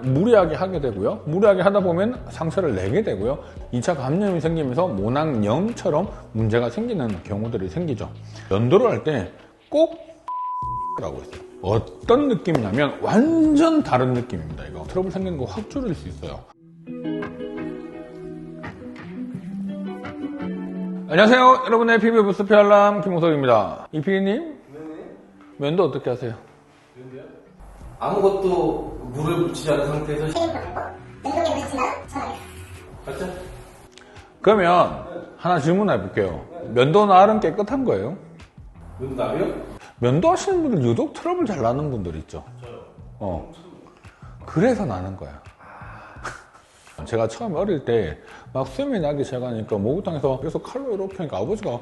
무리하게 하게 되고요. 무리하게 하다 보면 상처를 내게 되고요. 2차 감염이 생기면서 모낭염처럼 문제가 생기는 경우들이 생기죠. 면도를 할 때 꼭 라고 했어요. 어떤 느낌이냐면 완전 다른 느낌입니다. 이거 트러블 생기는 거 확 줄일 수 있어요. 안녕하세요. 여러분의 피부 부스피 알람 김홍석입니다. 이피디님, 면도 어떻게 하세요? 면도요? 아무것도 물을 묻히지 않은 상태에서 면도기 묻히면 전화해요. 맞죠? 그러면 하나 질문해 볼게요. 면도 날은 깨끗한 거예요? 면도 나요? 면도 하시는 분들 유독 트러블 잘 나는 분들 있죠? 저요. 그래서 나는 거야. 제가 처음 어릴 때 막 수염이 나기 시작하니까 목욕탕에서 계속 칼로 이렇게 하니까 아버지가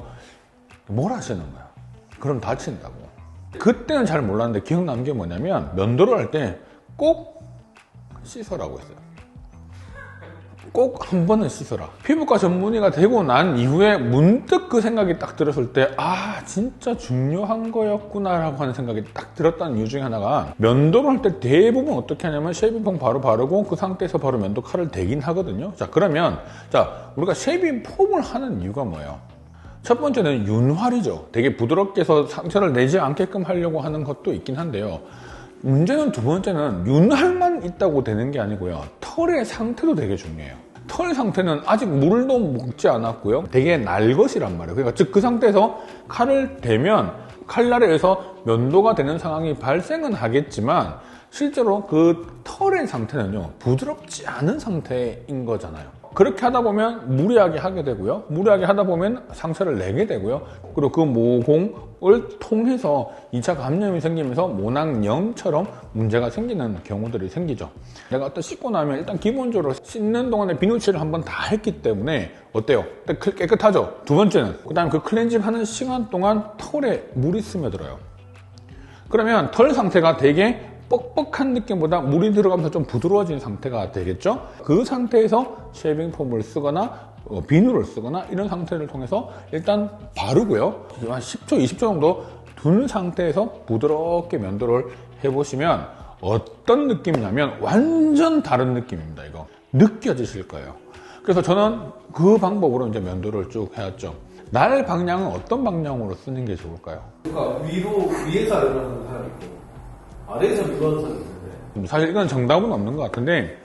뭘 하시는 거야? 그럼 다친다고. 그때는 잘 몰랐는데 기억나는 게 뭐냐면 면도를 할 때 꼭 씻어라고 했어요. 꼭 한 번은 씻어라. 피부과 전문의가 되고 난 이후에 문득 그 생각이 딱 들었을 때 진짜 중요한 거였구나 라고 하는 생각이 딱 들었다는 이유 중에 하나가, 면도를 할 때 대부분 어떻게 하냐면 쉐이빙폼 바로 바르고 그 상태에서 바로 면도 칼을 대긴 하거든요. 자, 그러면 우리가 쉐이빙폼을 하는 이유가 뭐예요? 첫 번째는 윤활이죠. 되게 부드럽게 해서 상처를 내지 않게끔 하려고 하는 것도 있긴 한데요. 문제는 두 번째는 윤활만 있다고 되는 게 아니고요. 털의 상태도 되게 중요해요. 털 상태는 아직 물도 먹지 않았고요. 되게 날 것이란 말이에요. 그러니까 즉 그 상태에서 칼을 대면 칼날에 의해서 면도가 되는 상황이 발생은 하겠지만 실제로 그 털의 상태는요, 부드럽지 않은 상태인 거잖아요. 그렇게 하다 보면 무리하게 하게 되고요. 무리하게 하다 보면 상처를 내게 되고요. 그리고 그 모공을 통해서 2차 감염이 생기면서 모낭염처럼 문제가 생기는 경우들이 생기죠. 내가 어떤 씻고 나면 일단 기본적으로 씻는 동안에 비누칠을 한번 다 했기 때문에 어때요? 깨끗하죠? 두 번째는 그 다음에 그 클렌징 하는 시간 동안 털에 물이 스며들어요. 그러면 털 상태가 되게 뻑뻑한 느낌보다 물이 들어가면서 좀 부드러워진 상태가 되겠죠. 그 상태에서 쉐이빙폼을 쓰거나 비누를 쓰거나 이런 상태를 통해서 일단 바르고요. 한 10초, 20초 정도 둔 상태에서 부드럽게 면도를 해보시면 어떤 느낌이냐면 완전 다른 느낌입니다. 이거 느껴지실 거예요. 그래서 저는 그 방법으로 이제 면도를 쭉 해왔죠. 날 방향은 어떤 방향으로 쓰는 게 좋을까요? 그러니까 위에서 아래로 하는 사람이 있고 아래에서 위로 하는 사람이 있는데, 사실 이건 정답은 없는 것 같은데,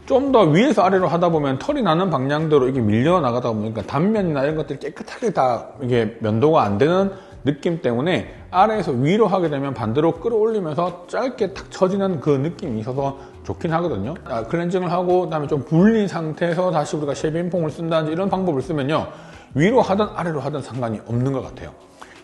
좀 더 위에서 아래로 하다 보면 털이 나는 방향대로 이게 밀려나가다 보니까 단면이나 이런 것들이 깨끗하게 다 이게 면도가 안 되는 느낌 때문에 아래에서 위로 하게 되면 반대로 끌어올리면서 짧게 탁 처지는 그 느낌이 있어서 좋긴 하거든요. 클렌징을 하고 그다음에 좀 불린 상태에서 다시 우리가 쉐이빙폼을 쓴다든지 이런 방법을 쓰면요, 위로 하든 아래로 하든 상관이 없는 것 같아요.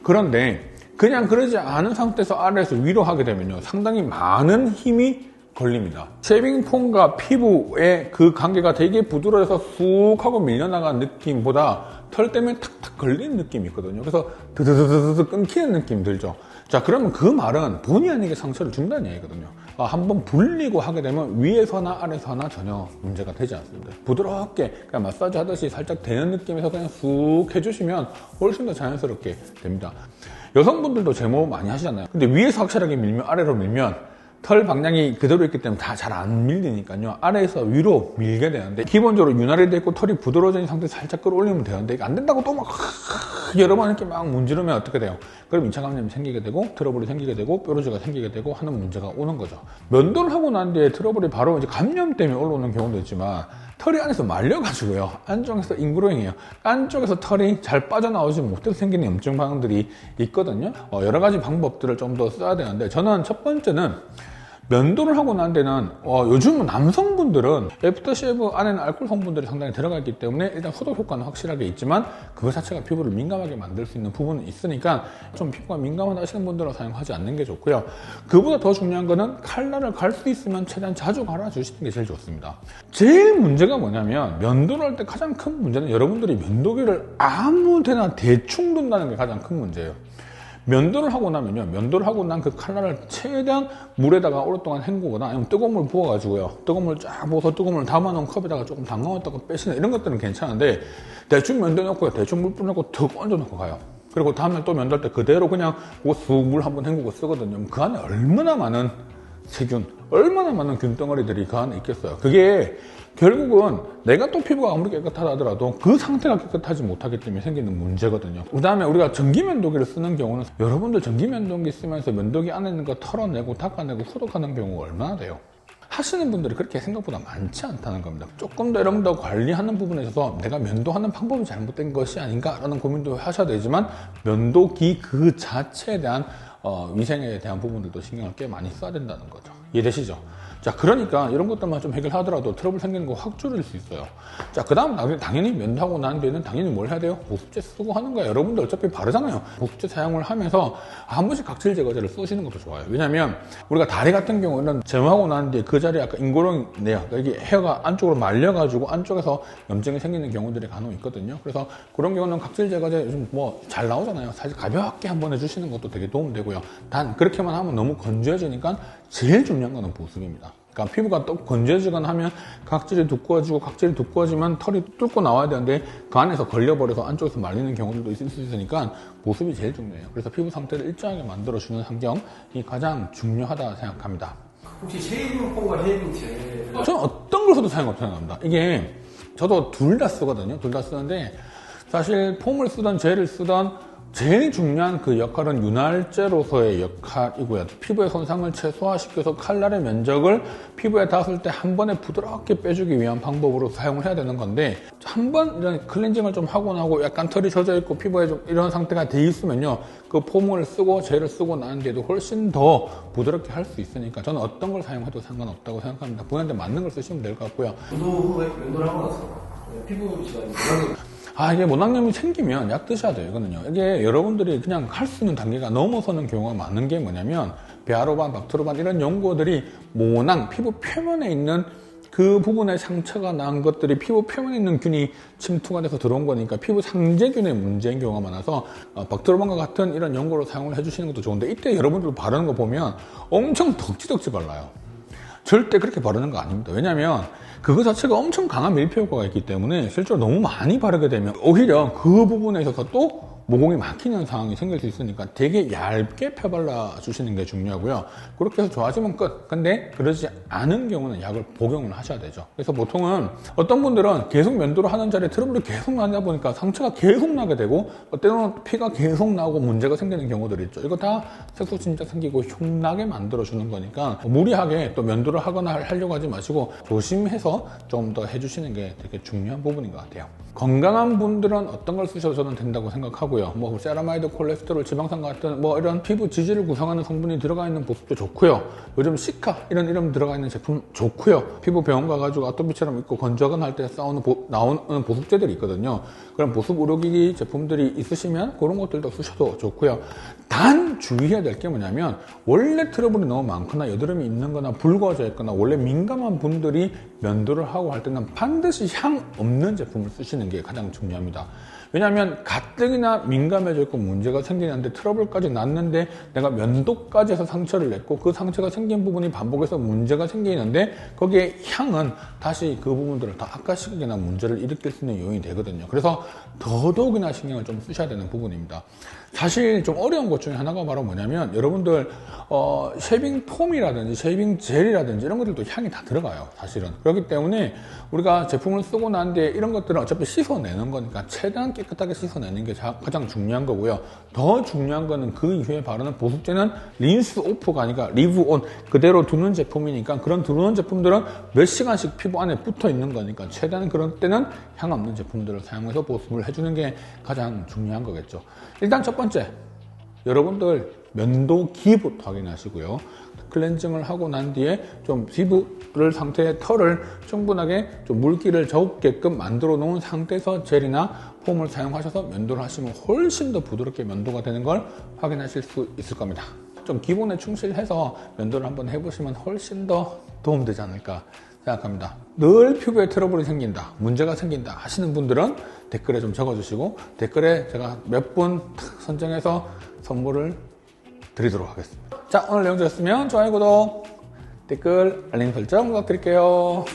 그런데 그냥 그러지 않은 상태에서 아래에서 위로 하게 되면요, 상당히 많은 힘이 걸립니다. 쉐이빙폼과 피부의 그 관계가 되게 부드러워서 쑥 하고 밀려나가는 느낌보다 털 때문에 탁탁 걸리는 느낌이 있거든요. 그래서 드드드드드 끊기는 느낌 들죠. 자, 그러면 그 말은 본의 아니게 상처를 준다는 얘기거든요. 한번 불리고 하게 되면 위에서나 아래에서나 전혀 문제가 되지 않습니다. 부드럽게 그냥 마사지 하듯이 살짝 되는 느낌에서 그냥 쑥 해주시면 훨씬 더 자연스럽게 됩니다. 여성분들도 제모 많이 하시잖아요. 근데 위에서 확실하게 밀면 아래로 밀면 털 방향이 그대로 있기 때문에 다 잘 안 밀리니까요. 아래에서 위로 밀게 되는데, 기본적으로 윤활이 돼 있고 털이 부드러워진 상태에서 살짝 끌어올리면 되는데, 이게 안 된다고 또 막 여러 번 이렇게 막 문지르면 어떻게 돼요? 그럼 2차 감염이 생기게 되고 트러블이 생기게 되고 뾰루지가 생기게 되고 하는 문제가 오는 거죠. 면도를 하고 난 뒤에 트러블이 바로 이제 감염 때문에 올라오는 경우도 있지만, 털이 안에서 말려가지고요, 안쪽에서 인그로잉이에요. 안쪽에서 털이 잘 빠져나오지 못해서 생기는 염증 반응들이 있거든요. 여러 가지 방법들을 좀 더 써야 되는데, 저는 첫 번째는 면도를 하고 난 데는 요즘은 남성분들은 애프터쉐이브 안에는 알코올 성분들이 상당히 들어가 있기 때문에 일단 소독 효과는 확실하게 있지만 그것 자체가 피부를 민감하게 만들 수 있는 부분은 있으니까 좀 피부가 민감하다 하시는 분들은 사용하지 않는 게 좋고요. 그보다 더 중요한 거는 칼날을 갈 수 있으면 최대한 자주 갈아주시는 게 제일 좋습니다. 제일 문제가 뭐냐면, 면도를 할 때 가장 큰 문제는 여러분들이 면도기를 아무 데나 대충 둔다는 게 가장 큰 문제예요. 면도를 하고 나면요, 면도를 하고 난 그 칼날을 최대한 물에다가 오랫동안 헹구거나 아니면 뜨거운 물 부어가지고요, 뜨거운 물 쫙 부어서 뜨거운 물 담아놓은 컵에다가 조금 담가놨다가 빼시는 이런 것들은 괜찮은데, 대충 면도해놓고 대충 물 뿌려놓고 턱 얹어놓고 가요. 그리고 다음날 또 면도할 때 그대로 그냥 쑥 물 한번 헹구고 쓰거든요. 그 안에 얼마나 많은 세균, 얼마나 많은 균 덩어리들이 그 안에 있겠어요. 그게 결국은 내가 또 피부가 아무리 깨끗하다 하더라도 그 상태가 깨끗하지 못하기 때문에 생기는 문제거든요. 그 다음에 우리가 전기면도기를 쓰는 경우는 여러분들 전기면도기 쓰면서 면도기 안에 있는 거 털어내고 닦아내고 소독하는 경우가 얼마나 돼요? 하시는 분들이 그렇게 생각보다 많지 않다는 겁니다. 조금 더 여러분 더 관리하는 부분에 있어서 내가 면도하는 방법이 잘못된 것이 아닌가라는 고민도 하셔야 되지만 면도기 그 자체에 대한 위생에 대한 부분들도 신경을 꽤 많이 써야 된다는 거죠. 이해되시죠? 자, 그러니까 이런 것들만 좀 해결하더라도 트러블 생기는 거 확 줄일 수 있어요. 자, 그 다음 당연히 면도하고 난 뒤에는 당연히 뭘 해야 돼요? 보습제 쓰고 하는 거예요. 여러분들 어차피 바르잖아요. 보습제 사용을 하면서 한 번씩 각질 제거제를 쓰시는 것도 좋아요. 왜냐면 우리가 다리 같은 경우는 제모하고 난 뒤에 그 자리에 약간 인고롱이 내요. 그러니까 이게 헤어가 안쪽으로 말려가지고 안쪽에서 염증이 생기는 경우들이 간혹 있거든요. 그래서 그런 경우는 각질 제거제 요즘 뭐 잘 나오잖아요. 사실 가볍게 한번 해주시는 것도 되게 도움되고요. 단 그렇게만 하면 너무 건조해지니까 제일 중요한 거는 보습입니다. 그러니까 피부가 또 건조해지거나 하면 각질이 두꺼워지고 각질이 두꺼워지면 털이 뚫고 나와야 되는데 그 안에서 걸려버려서 안쪽에서 말리는 경우들도 있을 수 있으니까 보습이 제일 중요해요. 그래서 피부 상태를 일정하게 만들어주는 환경이 가장 중요하다 생각합니다. 혹시 쉐이빙 폼과 쉐이빙 젤 저는 어떤 걸 써도 소용없다고 생각합니다. 이게 저도 둘 다 쓰거든요. 둘 다 쓰는데 사실 폼을 쓰던 젤을 쓰던 제일 중요한 그 역할은 윤활제로서의 역할이고요. 피부의 손상을 최소화시켜서 칼날의 면적을 피부에 닿았을 때 한 번에 부드럽게 빼주기 위한 방법으로 사용을 해야 되는 건데 한 번 이런 클렌징을 좀 하고 나고 약간 털이 젖어 있고 피부에 좀 이런 상태가 돼 있으면요. 그 폼을 쓰고 젤을 쓰고 난 뒤에도 훨씬 더 부드럽게 할 수 있으니까 저는 어떤 걸 사용해도 상관없다고 생각합니다. 본인한테 맞는 걸 쓰시면 될 것 같고요. 면도 후에 면도를 하고 나서 피부 질환이 이게 모낭염이 생기면 약 드셔야 돼요, 이거는요. 이게 여러분들이 그냥 할 수 있는 단계가 넘어서는 경우가 많은 게 뭐냐면, 베아로반, 박트로반 이런 연고들이 모낭, 피부 표면에 있는 그 부분에 상처가 난 것들이 피부 표면에 있는 균이 침투가 돼서 들어온 거니까 피부 상재균의 문제인 경우가 많아서 박트로반과 같은 이런 연고를 사용을 해주시는 것도 좋은데 이때 여러분들 바르는 거 보면 엄청 덕지덕지 발라요. 절대 그렇게 바르는 거 아닙니다. 왜냐면 그거 자체가 엄청 강한 밀폐 효과가 있기 때문에 실제로 너무 많이 바르게 되면 오히려 그 부분에 있어서 또 모공이 막히는 상황이 생길 수 있으니까 되게 얇게 펴발라 주시는 게 중요하고요. 그렇게 해서 좋아지면 끝. 근데 그러지 않은 경우는 약을 복용을 하셔야 되죠. 그래서 보통은 어떤 분들은 계속 면도를 하는 자리에 트러블이 계속 나다 보니까 상처가 계속 나게 되고 때로는 피가 계속 나오고 문제가 생기는 경우들이 있죠. 이거 다 색소 침착 생기고 흉나게 만들어주는 거니까 무리하게 또 면도를 하거나 하려고 하지 마시고 조심해서 좀 더 해주시는 게 되게 중요한 부분인 것 같아요. 건강한 분들은 어떤 걸 쓰셔도 저는 된다고 생각하고요. 뭐 세라마이드, 콜레스테롤, 지방산 같은 뭐 이런 피부 지질을 구성하는 성분이 들어가 있는 보습도 좋고요. 요즘 시카 이런 이름 들어가 있는 제품 좋고요. 피부 병원 가가지고 아토피처럼 있고 건조건 할 때 나오는 보습제들이 있거든요. 그런 보습 의료기기 제품들이 있으시면 그런 것들도 쓰셔도 좋고요. 단 주의해야 될 게 뭐냐면 원래 트러블이 너무 많거나 여드름이 있는 거나 붉어져 있거나 원래 민감한 분들이 면도를 하고 할 때는 반드시 향 없는 제품을 쓰시는 게 가장 중요합니다. 왜냐하면 가뜩이나 민감해져 있고 문제가 생기는데 트러블까지 났는데 내가 면도까지 해서 상처를 냈고 그 상처가 생긴 부분이 반복해서 문제가 생기는데 거기에 향은 다시 그 부분들을 더 악화시키거나 문제를 일으킬 수 있는 요인이 되거든요. 그래서 더더욱이나 신경을 좀 쓰셔야 되는 부분입니다. 사실 좀 어려운 것 중에 하나가 바로 뭐냐면 여러분들 쉐이빙 폼이라든지 쉐이빙 젤이라든지 이런 것들도 향이 다 들어가요. 사실은. 그렇기 때문에 우리가 제품을 쓰고 난 뒤에 이런 것들은 어차피 씻어내는 거니까 최대한 깨끗하게 씻어내는 게 가장 중요한 거고요. 더 중요한 거는 그 이후에 바르는 보습제는 린스 오프가 아니라 리브 온 그대로 두는 제품이니까 그런 두는 제품들은 몇 시간씩 피부 안에 붙어 있는 거니까 최대한 그런 때는 향 없는 제품들을 사용해서 보습을 해주는 게 가장 중요한 거겠죠. 일단 첫 번째, 여러분들 면도기부터 확인하시고요. 클렌징을 하고 난 뒤에 좀 피부를 상태의 털을 충분하게 좀 물기를 적게끔 만들어 놓은 상태에서 젤이나 폼을 사용하셔서 면도를 하시면 훨씬 더 부드럽게 면도가 되는 걸 확인하실 수 있을 겁니다. 좀 기본에 충실해서 면도를 한번 해보시면 훨씬 더 도움되지 않을까 생각합니다. 늘 피부에 트러블이 생긴다, 문제가 생긴다 하시는 분들은 댓글에 좀 적어주시고 댓글에 제가 몇 분 선정해서 선물을 드리도록 하겠습니다. 자, 오늘 내용 좋았으면 좋아요, 구독, 댓글, 알림 설정 부탁드릴게요.